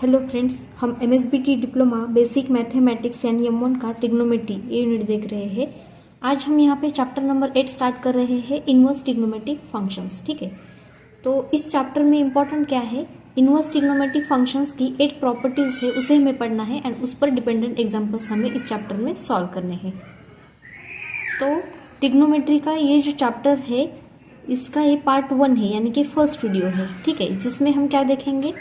Hello friends, हम MSBT diploma basic mathematics यानी M1 का ट्रिग्नोमेट्री ये यूनिट देख रहे हैं। आज हम यहाँ पे चैप्टर नंबर 8 स्टार्ट कर रहे हैं, इनवर्स ट्रिग्नोमेट्रिक फंक्शंस। ठीक है, तो इस चैप्टर में इम्पोर्टेंट क्या है, इनवर्स ट्रिग्नोमेट्रिक फंक्शंस की 8 प्रॉपर्टीज़ है, उसे हमें पढ़ना है एंड उस पर डिपेंडेंट एग्जाम्पल्स हमें इस चैप्टर में सॉल्व करने हैं। तो ट्रिग्नोमेट्री का ये जो चैप्टर है इसका ये पार्ट 1 है, यानी कि फर्स्ट वीडियो है। ठीक है, जिसमें हम क्या देखेंगे,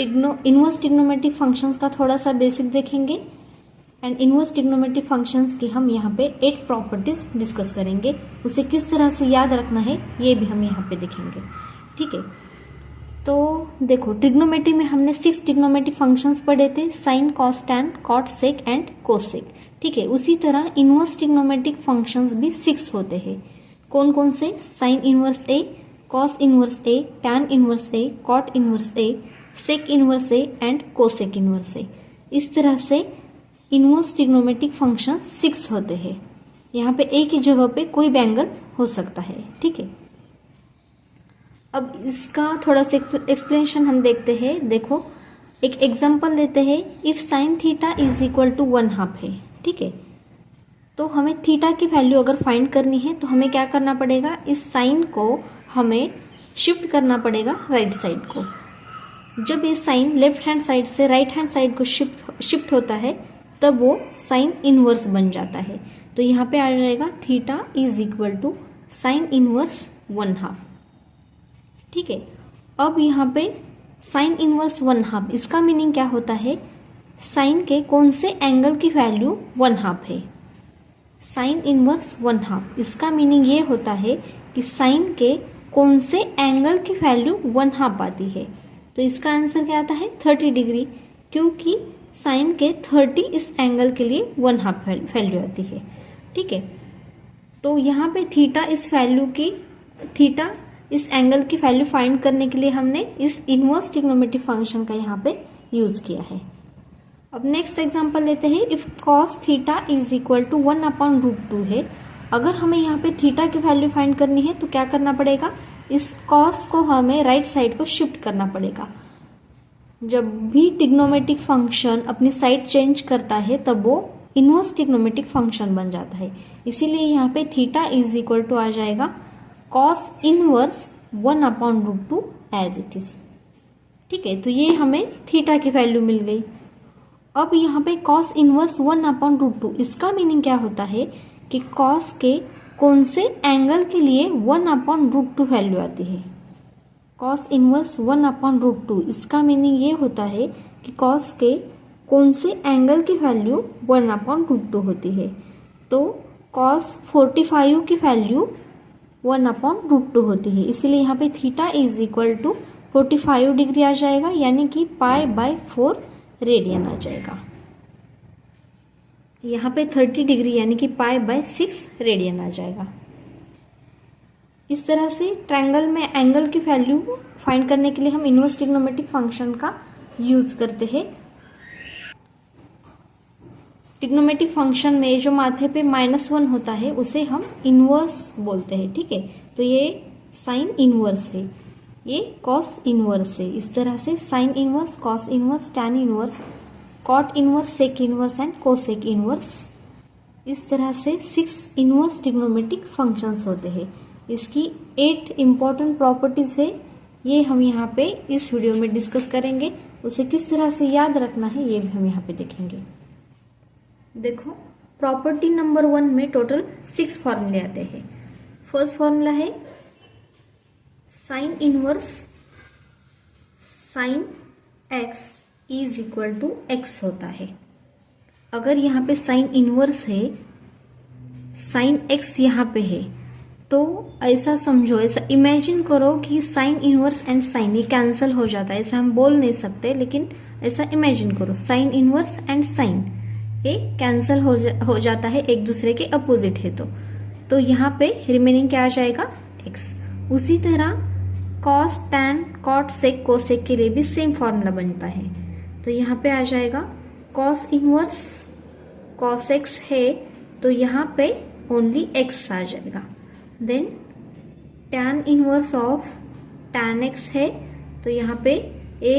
इनवर्स ट्रिग्नोमेट्रिक फंक्शंस का थोड़ा सा बेसिक देखेंगे एंड इनवर्स ट्रिग्नोमेट्रिक फंक्शंस की हम यहाँ पे 8 प्रॉपर्टीज डिस्कस करेंगे। उसे किस तरह से याद रखना है ये भी हम यहाँ पे देखेंगे। ठीक है, तो देखो ट्रिग्नोमेट्री में हमने 6 ट्रिग्नोमेट्रिक फंक्शंस पढ़े थे, sine, cos, tan, cot, sec and cosec. ठीक है, उसी तरह इनवर्स ट्रिग्नोमेट्रिक फंक्शंस भी 6 होते हैं। कौन कौन से, sine inverse A, cos inverse A, tan inverse A, cot inverse A, sec inverse A and cosec inverse A. इस तरह से इनवर्स ट्रिग्नोमेट्रिक फंक्शन 6 होते हैं। यहाँ पे एक ही जगह पे कोई भी एंगल हो सकता है। ठीक है, अब इसका थोड़ा सा एक्सप्लेनेशन हम देखते हैं। देखो एक एग्जांपल लेते हैं, if sine theta is equal to 1/2 है। ठीक है, तो हमें थीटा की वैल्यू अगर फाइंड करनी है तो हमें क्या करना पड़ेगा, इस साइन को हमें शिफ्ट करना पड़ेगा राइट साइड को। जब ये साइन लेफ्ट हैंड साइड से राइट हैंड साइड को शिफ्ट होता है तब वो साइन इनवर्स बन जाता है। तो यहाँ पे आ जाएगा theta is equal to sine inverse 1/2। ठीक है, अब यहाँ पे साइन इनवर्स 1/2 इसका मीनिंग क्या होता है, साइन के कौन से एंगल की वैल्यू 1/2 है। साइन इनवर्स 1/2 इसका मीनिंग ये होता है कि साइन के कौन से एंगल की वैल्यू 1/2 आती है। तो इसका आंसर क्या आता है, 30 डिग्री, क्योंकि साइन के 30 इस एंगल के लिए 1/2 वैल्यू आती है। ठीक है, तो यहाँ पे थीटा इस एंगल की वैल्यू फाइंड करने के लिए हमने इस इनवर्स ट्रिग्नोमेट्रिक फंक्शन का यहाँ पे यूज किया है। अब नेक्स्ट एग्जांपल लेते हैं, if cos theta is equal to 1/√2 है। अगर हमें यहाँ पे थीटा की वैल्यू फाइंड करनी है तो क्या करना पड़ेगा, इस कॉस को हमें राइट साइड को शिफ्ट करना पड़ेगा। जब भी ट्रिग्नोमेट्रिक फंक्शन अपनी साइड चेंज करता है तब वो इनवर्स ट्रिग्नोमेट्रिक फंक्शन बन जाता है। इसीलिए यहाँ पे थीटा इज इक्वल टू आ जाएगा cos inverse 1/√2 as it is. ठीक है, तो ये हमें थीटा की वैल्यू मिल गई। अब यहाँ पे कॉस इनवर्स 1/√2 इसका मीनिंग क्या होता है कि कॉस के कौन से एंगल के लिए 1/√2 वैल्यू आती है। कॉस इनवर्स 1/√2 इसका मीनिंग ये होता है कि कॉस के कौन से एंगल की वैल्यू 1/√2 होती है। तो कॉस 45 की वैल्यू 1/√2 होती है, इसीलिए यहाँ पे theta is equal to 45 degree आ जाएगा, यानी कि π/4 रेडियन आ जाएगा। यहाँ पे 30 डिग्री यानी कि π/6 रेडियन आ जाएगा। इस तरह से ट्रायंगल में एंगल की वैल्यू फाइंड करने के लिए हम इनवर्स ट्रिग्नोमेट्रिक फंक्शन का यूज करते हैं। ट्रिग्नोमेट्रिक फंक्शन में जो माथे पे -1 होता है उसे हम इनवर्स बोलते हैं। ठीक है, तो ये साइन इनवर्स है, ये कॉस इनवर्स है। इस तरह से sine inverse, cos inverse, tan inverse, cot inverse, sec inverse and cosec inverse. इस तरह से 6 इनवर्स ट्रिग्नोमेट्रिक फंक्शंस होते हैं। इसकी 8 इंपॉर्टेंट प्रॉपर्टीज है, ये हम यहाँ पे इस वीडियो में डिस्कस करेंगे। उसे किस तरह से याद रखना है ये भी हम यहाँ पे देखेंगे। देखो प्रॉपर्टी नंबर 1 में टोटल 6 फॉर्मूले आते हैं। फर्स्ट फॉर्मूला है sine inverse sine x is equal to x होता है। अगर यहाँ पे साइन इनवर्स है, साइन एक्स यहाँ पे है, तो ऐसा समझो, ऐसा इमेजिन करो कि साइन इनवर्स एंड साइन ये कैंसिल हो जाता है। ऐसा हम बोल नहीं सकते, लेकिन ऐसा इमेजिन करो, साइन इनवर्स एंड साइन ये कैंसिल हो जाता है, एक दूसरे के अपोजिट है। तो यहाँ पे रिमेनिंग क्या आ जाएगा, एक्स। उसी तरह कॉस, टैन, कॉट, सेक, कोसेक के लिए भी सेम फॉर्मूला बनता है। तो यहाँ पे आ जाएगा कॉस इनवर्स कॉस एक्स है, तो यहाँ पे ओनली एक्स आ जाएगा। Then tan inverse of tan x है, तो यहाँ पे ए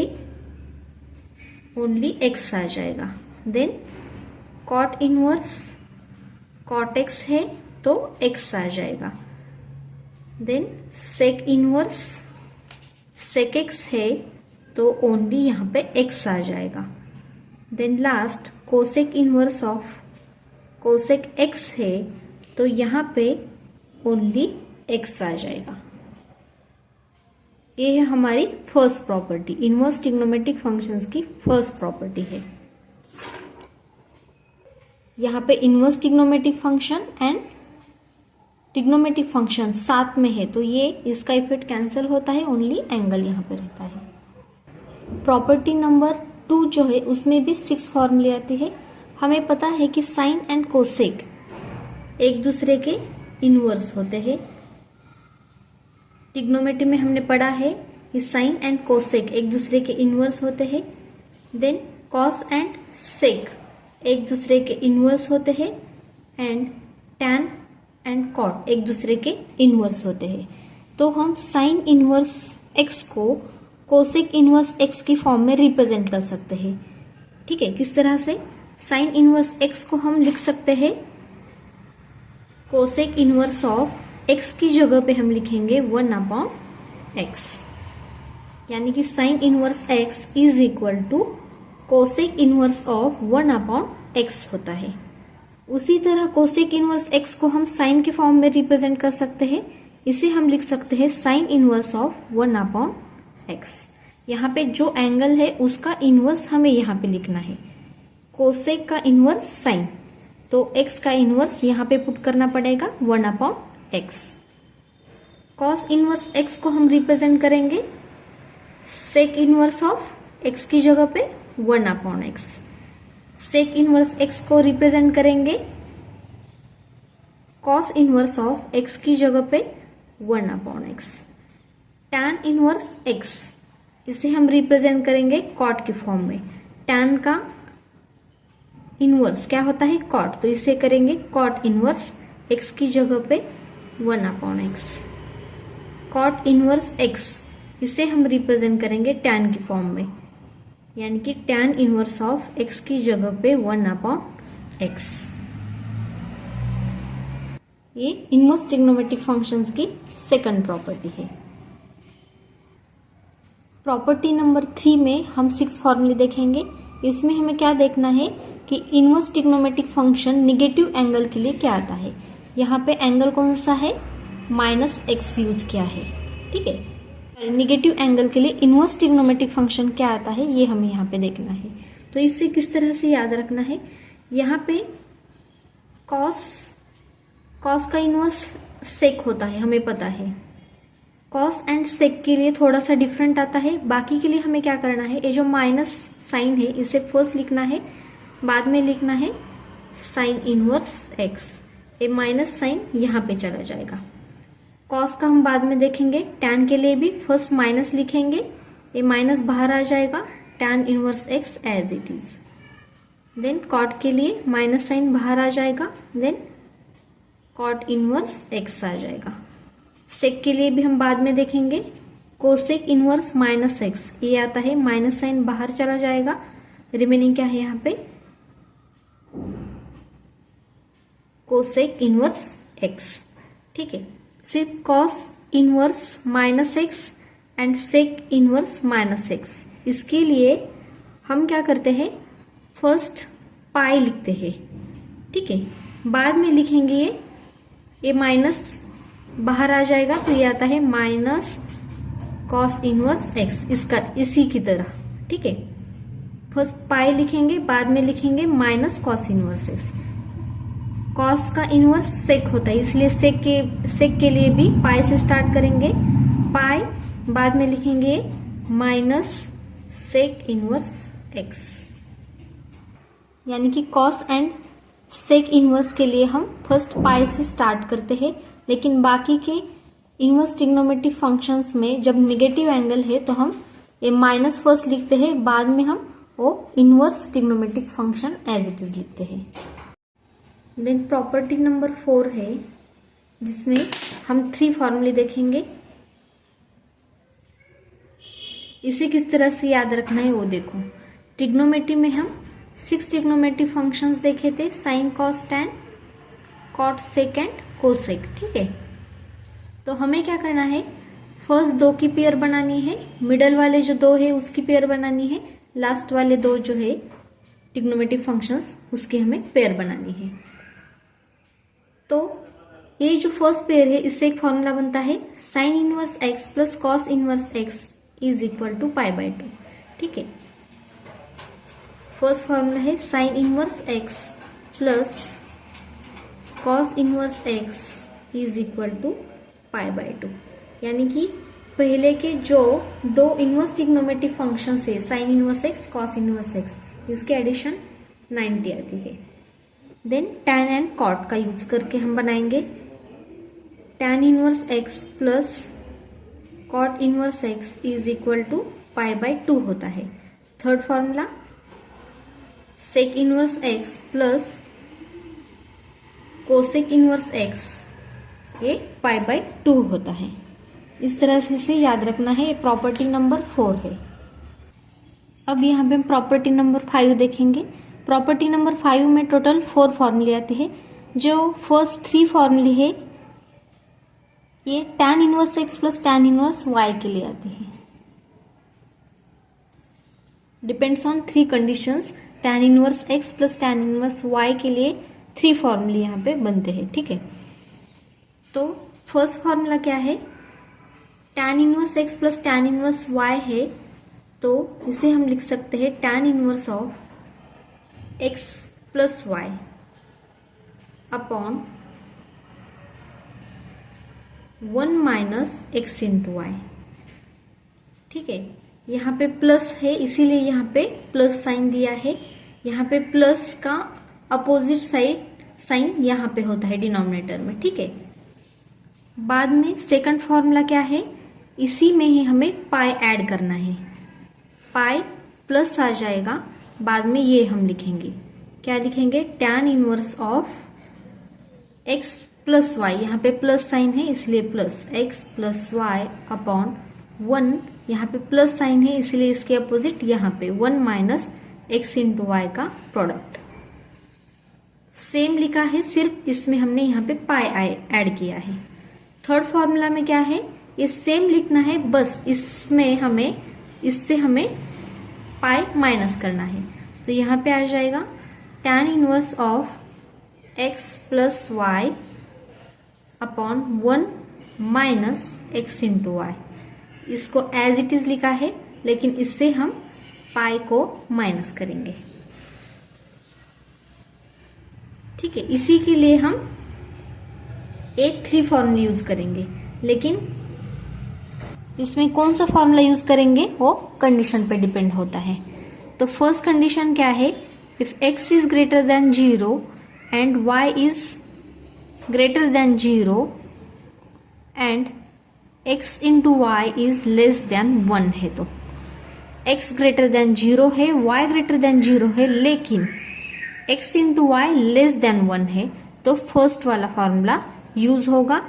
ओनली एक्स आ जाएगा। Then cot inverse cot x है तो एक्स आ जाएगा। Then sec inverse sec x है तो ओनली यहाँ पे एक्स आ जाएगा। Then last cosec inverse of cosec x है तो यहाँ पे ओनली एक्स आ जाएगा। ये है हमारी first property, inverse trigonometric functions की फर्स्ट प्रॉपर्टी है। यहाँ पे inverse trigonometric function and trigonometric function साथ में है तो ये इसका इफेक्ट कैंसिल होता है, ओनली एंगल यहाँ पे रहता है। प्रॉपर्टी नंबर 2 जो है उसमें भी 6 फॉर्मूले आती है। हमें पता है कि साइन एंड कोसेक एक दूसरे के इनवर्स होते हैं। ट्रिग्नोमेट्री में हमने पढ़ा है कि साइन एंड कोसेक एक दूसरे के इनवर्स होते हैं। देन कॉस एंड सेक एक दूसरे के इनवर्स होते हैं एंड टैन एंड कॉट एक दूसरे के इनवर्स होते हैं। तो हम साइन इनवर्स एक्स को कोसेक इनवर्स एक्स की फॉर्म में रिप्रेजेंट कर सकते हैं। ठीक है, किस तरह से? साइन इनवर्स एक्स को हम लिख सकते हैं कोसेक इनवर्स ऑफ एक्स की जगह पे हम लिखेंगे 1/x, यानी कि sine inverse x is equal to cosec inverse of 1/x होता है। उसी तरह कोसेक इनवर्स एक्स को हम साइन के फॉर्म में रिप्रेजेंट कर सकते हैं। इसे हम लिख सकते हैं साइन इनवर्स ऑफ 1/x। यहाँ पे जो एंगल है उसका इनवर्स हमें यहाँ पे लिखना है। कोसेक का इनवर्स साइन, तो x का इनवर्स यहाँ पे पुट करना पड़ेगा 1/x। कॉस इनवर्स x को हम रिप्रेजेंट करेंगे सेक इनवर्स ऑफ x की जगह पे 1/x। सेक इनवर्स x को रिप्रेजेंट करेंगे कॉस इनवर्स ऑफ x की जगह पे 1/x। टैन इनवर्स x इसे हम रिप्रेजेंट करेंगे कॉट की फॉर्म में। टैन का इनवर्स क्या होता है? कॉट, तो इसे करेंगे कॉट इनवर्स x की जगह पे 1/x। कॉट इनवर्स x इसे हम रिप्रेजेंट करेंगे टैन की फॉर्म में, यानी कि टैन इनवर्स ऑफ x की जगह पे 1/x। ये इनवर्स ट्रिग्नोमेट्रिक फंक्शंस की सेकंड प्रॉपर्टी है। प्रॉपर्टी नंबर 3 में हम 6 फॉर्मूले देखेंगे। इसमें हमें क्या देखना है कि inverse trigonometric function negative angle के लिए क्या आता है। यहाँ पे एंगल कौन सा है? -x यूज किया है। ठीक है, निगेटिव एंगल के लिए इनवर्स ट्रिग्नोमेट्रिक फंक्शन क्या आता है ये हमें यहाँ पे देखना है। तो इसे किस तरह से याद रखना है? यहाँ पे कॉस का इनवर्स सेक होता है, हमें पता है। कॉस एंड सेक के लिए थोड़ा सा डिफरेंट आता है। बाकी के लिए हमें क्या करना है? ये जो माइनस साइन है इसे फर्स्ट लिखना है, बाद में लिखना है साइन इनवर्स एक्स। ये माइनस साइन यहाँ पे चला जाएगा। कॉस का हम बाद में देखेंगे। टैन के लिए भी फर्स्ट माइनस लिखेंगे, ये माइनस बाहर आ जाएगा, tan inverse x as it is. Then cot के लिए माइनस साइन बाहर आ जाएगा, देन कॉट इनवर्स एक्स आ जाएगा। सेक के लिए भी हम बाद में देखेंगे, कोसेक इनवर्स -x ये आता है, माइनस साइन बाहर चला जाएगा, रिमेनिंग क्या है यहाँ पे कोसेक इनवर्स x। ठीक है, सिर्फ cos inverse -x and sec inverse -x, इसके लिए हम क्या करते हैं? फर्स्ट पाई लिखते हैं। ठीक है, बाद में लिखेंगे ये माइनस बाहर आ जाएगा तो ये आता है माइनस कॉस इनवर्स x, इसका इसी की तरह। ठीक है, फर्स्ट पाई लिखेंगे, बाद में लिखेंगे minus cos inverse x। Cos का इनवर्स सेक होता है, इसलिए सेक के लिए भी पाई से स्टार्ट करेंगे, पाई बाद में लिखेंगे माइनस सेक इनवर्स x। यानी कि कॉस एंड सेक इनवर्स के लिए हम फर्स्ट पाई से स्टार्ट करते हैं, लेकिन बाकी के इनवर्स ट्रिग्नोमेट्रिक फंक्शंस में जब नेगेटिव एंगल है तो हम ये माइनस फर्स्ट लिखते हैं, बाद में हम वो inverse trigonometric function as it is लिखते हैं। देन प्रॉपर्टी नंबर 4 है जिसमें हम 3 फॉर्मूले देखेंगे। इसे किस तरह से याद रखना है वो देखो। ट्रिग्नोमेट्री में हम 6 ट्रिग्नोमेट्री फंक्शंस देखे थे, sine, cos, tan, cot, sec and cosec, ठीक है। तो हमें क्या करना है, फर्स्ट 2 की पेयर बनानी है, मिडल वाले जो 2 है उसकी पेयर बनानी है, लास्ट वाले 2 जो है ट्रिग्नोमेट्री फंक्शंस उसकी हमें पेयर बनानी है। तो ये जो फर्स्ट पेयर है इससे एक फॉर्मूला बनता है sine inverse x plus cos inverse x is equal to π/2, ठीक है। फर्स्ट फॉर्मूला है sine inverse x plus cos inverse x is equal to π/2, यानी कि पहले के जो 2 इनवर्स ट्रिग्नोमेट्री फंक्शंस है sine inverse X, cos inverse X, इसके एडिशन 90 आती है। देन टैन एंड कॉट का यूज करके हम बनाएंगे tan inverse x plus cot inverse x is equal to π/2 होता है। Third formula sec inverse x plus cosec inverse x, ये π/2 होता है। इस तरह से इसे याद रखना है। ये प्रॉपर्टी नंबर 4 है। अब यहाँ पे हम प्रॉपर्टी नंबर 5 देखेंगे। प्रॉपर्टी नंबर 5 में टोटल 4 फॉर्मूले आते हैं। जो फर्स्ट 3 फॉर्मूले है ये tan inverse x plus tan inverse y के लिए आते हैं। Depends on 3 conditions. Tan inverse x plus tan inverse y के लिए 3 फॉर्मूले यहाँ पे बनते हैं, ठीक है। तो फर्स्ट फॉर्मूला क्या है, tan inverse x plus tan inverse y है, तो इसे हम लिख सकते हैं tan inverse of x plus y upon 1 minus x into y, ठीक है। यहाँ पे प्लस है इसीलिए यहाँ पे प्लस साइन दिया है। यहाँ पे प्लस का अपोजिट साइड साइन यहाँ पे होता है डिनोमिनेटर में, ठीक है। बाद में सेकंड फॉर्मूला क्या है, इसी में ही हमें पाई ऐड करना है। पाई प्लस आ जाएगा, बाद में ये हम लिखेंगे, क्या लिखेंगे, tan inverse of x plus y, यहाँ पे प्लस साइन है इसलिए plus x plus y upon 1, यहाँ पे प्लस साइन है इसलिए इसके अपोजिट यहाँ पे 1 माइनस एक्स इंटू वाई का प्रोडक्ट। सेम लिखा है, सिर्फ इसमें हमने यहाँ पे पाई ऐड किया है। थर्ड फॉर्मूला में क्या है, ये सेम लिखना है, बस इससे हमें पाई माइनस करना है। तो यहाँ पे आ जाएगा tan inverse of x plus y upon 1 minus x into y. इसको एज इट इज लिखा है, लेकिन इससे हम पाई को माइनस करेंगे, ठीक है। इसी के लिए हम एक 3 फॉर्मूला यूज करेंगे, लेकिन इसमें कौन सा फॉर्मूला यूज करेंगे वो कंडीशन पे डिपेंड होता है। तो फर्स्ट कंडीशन क्या है, if x is greater than 0 and y is greater than 0 and x into y is less than 1 है, तो x ग्रेटर देन 0 है, y ग्रेटर देन 0 है, लेकिन x into y less than 1 है, तो फर्स्ट वाला फॉर्मूला यूज होगा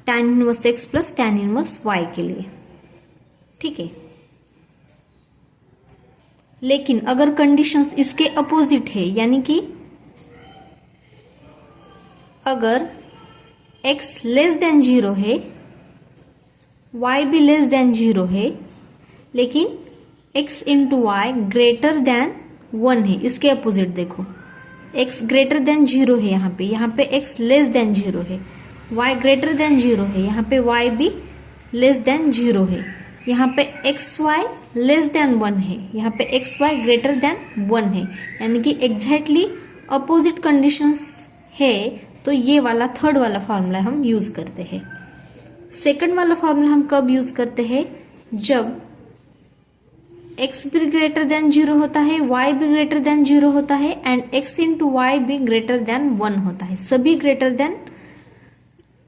tan inverse x plus tan inverse y के लिए, ठीक है। लेकिन अगर कंडीशंस इसके अपोजिट है, यानी कि अगर x लेस देन 0 है, y भी लेस देन 0 है, लेकिन x into y greater than 1 है, इसके अपोजिट देखो, x ग्रेटर देन 0 है, यहाँ पे x लेस देन 0 है, y ग्रेटर देन 0 है, यहाँ पे y भी लेस देन 0 है, यहाँ पे xy लेस देन 1 है, यहाँ पे xy ग्रेटर देन 1 है, यानी कि एग्जैक्टली अपोजिट कंडीशंस है। तो ये वाला थर्ड वाला फॉर्मूला हम यूज करते हैं। सेकंड वाला फॉर्मूला हम कब यूज करते हैं, जब x भी ग्रेटर देन 0 होता है, y भी ग्रेटर देन 0 होता है एंड x इंटू वाई भी ग्रेटर देन 1 होता है। सभी greater than,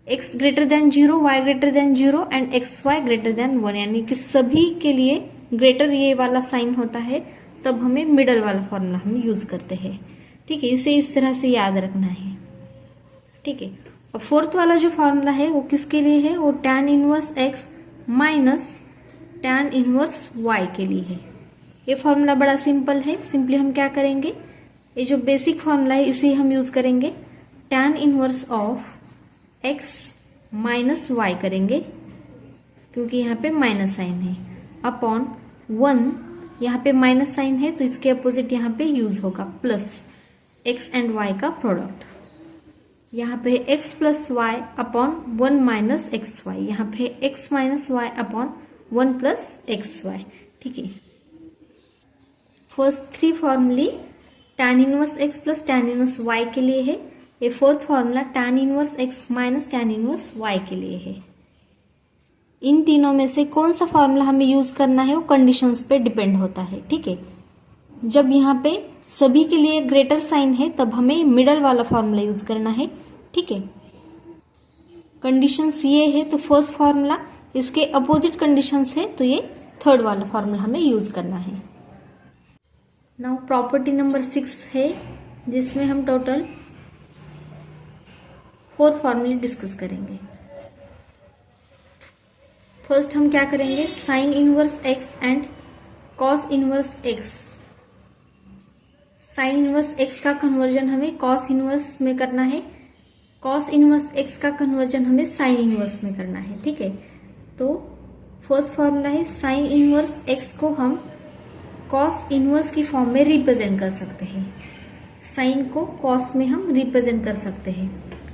x greater than 0, y greater than 0 and xy greater than 1, यानी कि सभी के लिए ग्रेटर ये वाला साइन होता है, तब हमें मिडल वाला फॉर्मूला हम यूज करते हैं, ठीक है। इसे इस तरह से याद रखना है, ठीक है। और फोर्थ वाला जो फॉर्मूला है वो किसके लिए है, वो tan inverse x minus tan inverse y के लिए है, ये फॉर्मूला बड़ा सिंपल है। सिंपली हम क्या करेंगे, ये जो बेसिक फॉर्मूला है इसे हम यूज करेंगे। tan inverse of x minus y करेंगे, क्योंकि यहाँ पे माइनस साइन है, अपॉन 1, यहाँ पे माइनस साइन है तो इसके अपोजिट यहाँ पे यूज होगा प्लस x एंड y का प्रोडक्ट। यहाँ पे x plus y upon 1 minus x y, यहाँ पे x minus y upon 1 plus x y. ठीक है, फर्स्ट 3 फॉर्मूले tan inverse x plus tan inverse y के लिए है। ये fourth formula tan inverse x minus tan inverse y के लिए है। इन तीनों में से कौन सा फॉर्मूला हमें यूज करना है वो कंडीशंस पे डिपेंड होता है। ठीक है, जब यहाँ पे सभी के लिए ग्रेटर साइन है तब हमें मिडल वाला फॉर्मूला यूज करना है। ठीक है, कंडीशंस ये है तो फर्स्ट फॉर्मूला, इसके अपोजिट कंडीशंस है तो ये थर्ड वाला फॉर्मूला हमें यूज करना है। नाउ प्रॉपर्टी नंबर 6 है, जिसमें हम टोटल 4 फॉर्मूले डिस्कस करेंगे। फर्स्ट हम क्या करेंगे, sign inverse x and cos inverse x। Sign inverse x का कन्वर्जन हमें कॉस इनवर्स में करना है, कॉस इनवर्स x का कन्वर्जन हमें साइन इनवर्स में करना है। ठीक है, तो फर्स्ट फॉर्मूला है साइन इनवर्स x को हम कॉस इनवर्स की फॉर्म में रिप्रेजेंट कर सकते हैं। साइन को कॉस में हम रिप्रेजेंट कर सकते हैं।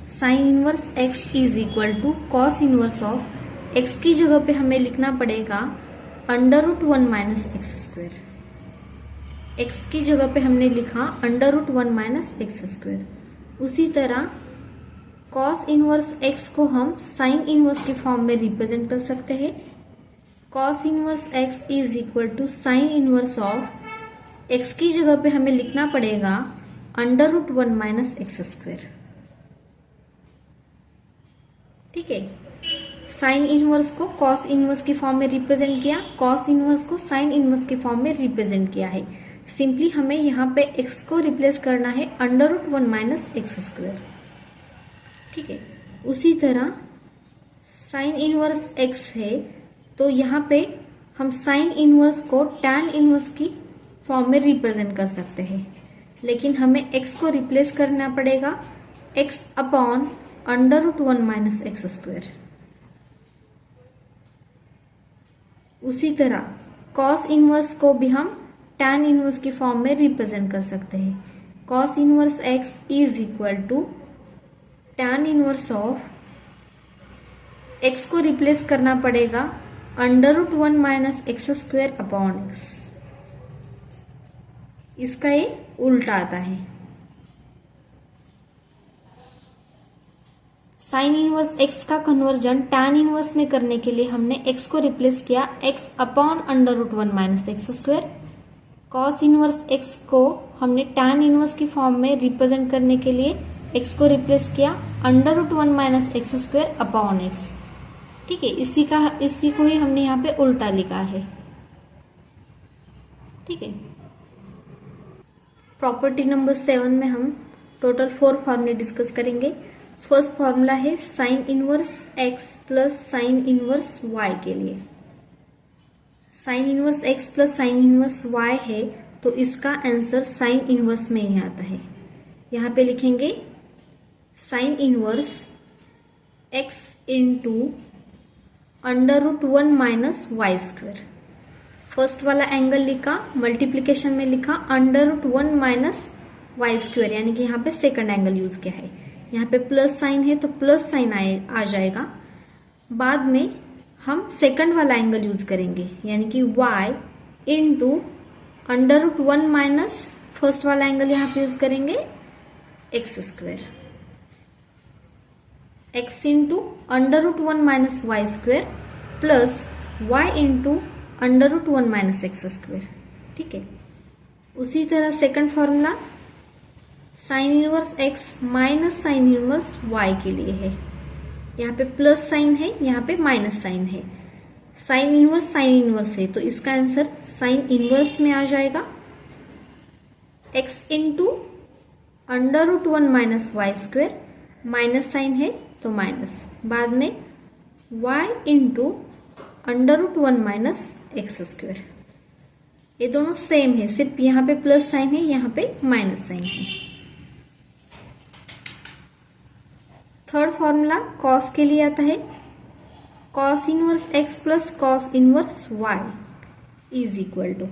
Sine inverse x is equal to cos inverse of x की जगह पे हमें लिखना पड़ेगा √1 माइनस एक्स स्क्वायर। x की जगह पे हमने लिखा √1 माइनस एक्स स्क्वायर। उसी तरह कॉस इनवर्स x को हम साइन इनवर्स की फॉर्म में रिप्रेजेंट कर सकते हैं। Cos inverse x is equal to sine inverse of x की जगह पे हमें लिखना पड़ेगा √1 माइनस एक्स स्क्वायर। ठीक है, साइन इनवर्स को कॉस इनवर्स की फॉर्म में रिप्रेजेंट किया, कॉस इनवर्स को साइन इनवर्स की फॉर्म में रिप्रेजेंट किया है। सिंपली हमें यहाँ पे x को रिप्लेस करना है √1 माइनस एक्स स्क्वायर। ठीक है, उसी तरह साइन इनवर्स x है तो यहाँ पे हम साइन इनवर्स को tan इनवर्स की फॉर्म में रिप्रेजेंट कर सकते हैं, लेकिन हमें x को रिप्लेस करना पड़ेगा x upon √1 minus x square. उसी तरह कॉस इनवर्स को भी हम tan इनवर्स की फॉर्म में रिप्रेजेंट कर सकते हैं। Cos inverse x is equal to tan inverse of x को रिप्लेस करना पड़ेगा √1 minus x square upon x। इसका ये उल्टा आता है। साइन इनवर्स x का कन्वर्जन tan इनवर्स में करने के लिए हमने x को रिप्लेस किया x upon √1 minus x square. Cos inverse x को हमने tan इनवर्स की फॉर्म में रिप्रेजेंट करने के लिए x को रिप्लेस किया √1 minus x square upon x। ठीक है, इसी को ही हमने यहाँ पे उल्टा लिखा है। ठीक है, प्रॉपर्टी नंबर 7 में हम टोटल 4 फॉर्मूले डिस्कस करेंगे। फर्स्ट फॉर्मूला है sine inverse x plus sign inverse y के लिए। Sign inverse x plus sign inverse y है तो इसका आंसर साइन इनवर्स में ही आता है। यहाँ पे लिखेंगे sine inverse x into √1 minus y square. First वाला एंगल लिखा, मल्टीप्लीकेशन में लिखा √1 माइनस वाई स्क्वायर, यानी कि यहाँ पे सेकंड एंगल यूज किया है। यहाँ पे प्लस साइन है तो प्लस साइन आ जाएगा। बाद में हम सेकंड वाला एंगल यूज करेंगे, यानी कि y इंटू √1 माइनस फर्स्ट वाला एंगल यहाँ पे यूज करेंगे x square. x into √1 minus y square plus y into √1 minus x square. ठीक है, उसी तरह second formula sine inverse x minus sine inverse y के लिए है। यहाँ पे प्लस साइन है, यहाँ पे माइनस साइन है। साइन इनवर्स है तो इसका आंसर साइन इनवर्स में आ जाएगा। x into √1 minus y square, minus sine है तो माइनस, बाद में y into √1 minus x square. ये दोनों सेम है, सिर्फ यहाँ पे प्लस साइन है, यहाँ पे माइनस साइन है। थर्ड फॉर्मूला कॉस के लिए आता है, cos inverse x plus cos inverse y is equal to,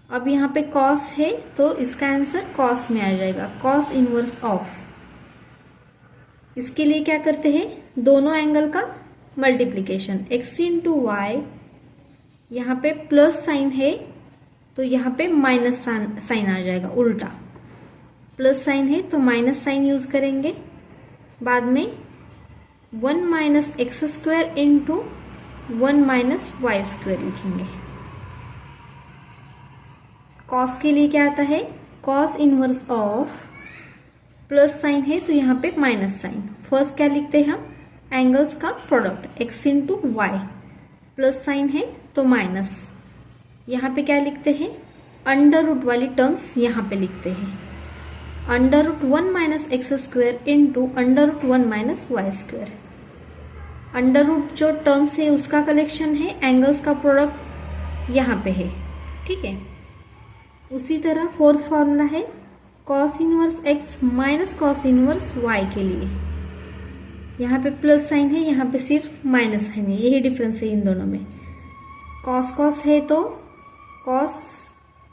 अब यहाँ पे कॉस है तो इसका आंसर कॉस में आ जाएगा, कॉस इनवर्स ऑफ। इसके लिए क्या करते हैं, दोनों एंगल का मल्टीप्लिकेशन, एक्स इंटू वाई, यहाँ पे प्लस साइन है तो यहाँ पे माइनस साइन आ जाएगा, उल्टा प्लस साइन है तो माइनस साइन यूज करेंगे। बाद में 1 minus x square into 1 minus y square लिखेंगे। कॉस के लिए क्या आता है, cos inverse of, plus sine है तो यहाँ पे माइनस साइन, फर्स्ट क्या लिखते हैं हम, एंगल्स का product x into y, plus sine है तो माइनस, यहाँ पे क्या लिखते हैं, अंडर रूट वाली टर्म्स यहाँ पे लिखते हैं, under root 1 minus x square into under root 1 minus y square. Under root जो टर्म्स है उसका कलेक्शन है, एंगल्स का प्रोडक्ट यहाँ पे है, ठीक है। उसी तरह फोर्थ फॉर्मूला है cos inverse x minus cos inverse y के लिए, यहाँ पे प्लस साइन है, यहाँ पे सिर्फ माइनस साइन है, यही डिफरेंस है इन दोनों में। कॉस कॉस है तो कॉस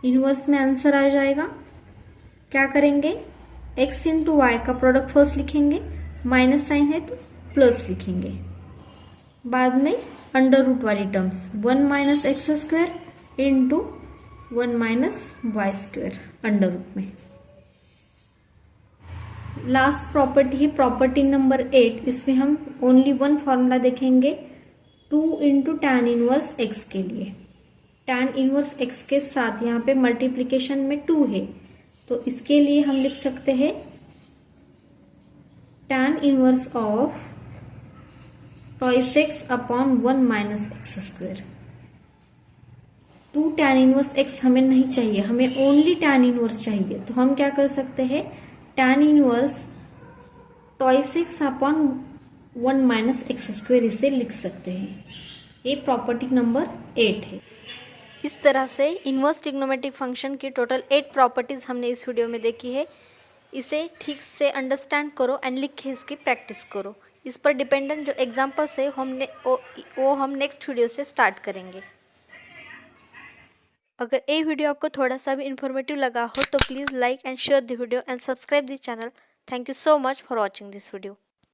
इनवर्स में आंसर आ जाएगा। क्या करेंगे, x इंटू वाई का प्रोडक्ट फर्स्ट लिखेंगे, माइनस साइन है तो प्लस लिखेंगे, बाद में अंडर रूट वाली terms 1 minus x square into 1 minus y square under root में। लास्ट प्रॉपर्टी है प्रॉपर्टी नंबर 8, इसमें हम ओनली वन फॉर्मूला देखेंगे, 2 इंटू टैन इनवर्स एक्स के लिए। टैन इनवर्स एक्स के साथ यहाँ पे मल्टीप्लीकेशन में 2 है तो इसके लिए हम लिख सकते हैं tan inverse of twice x upon 1 minus x square. 2 tan inverse x हमें नहीं चाहिए, हमें ओनली टैन इनवर्स चाहिए, तो हम क्या कर सकते हैं, tan inverse twice x upon 1 minus x square इसे लिख सकते हैं। ये प्रॉपर्टी नंबर 8 है। इस तरह से इन्वर्स ट्रिग्नोमेट्रिक फंक्शन की टोटल 8 प्रॉपर्टीज़ हमने इस वीडियो में देखी है। इसे ठीक से अंडरस्टैंड करो एंड लिख के इसकी प्रैक्टिस करो। इस पर डिपेंडेंट जो एग्जांपल्स है वो हम नेक्स्ट वीडियो से स्टार्ट करेंगे। अगर ये वीडियो आपको थोड़ा सा भी इन्फॉर्मेटिव लगा हो तो please like and share the video and subscribe the channel. Thank you so much for watching this video.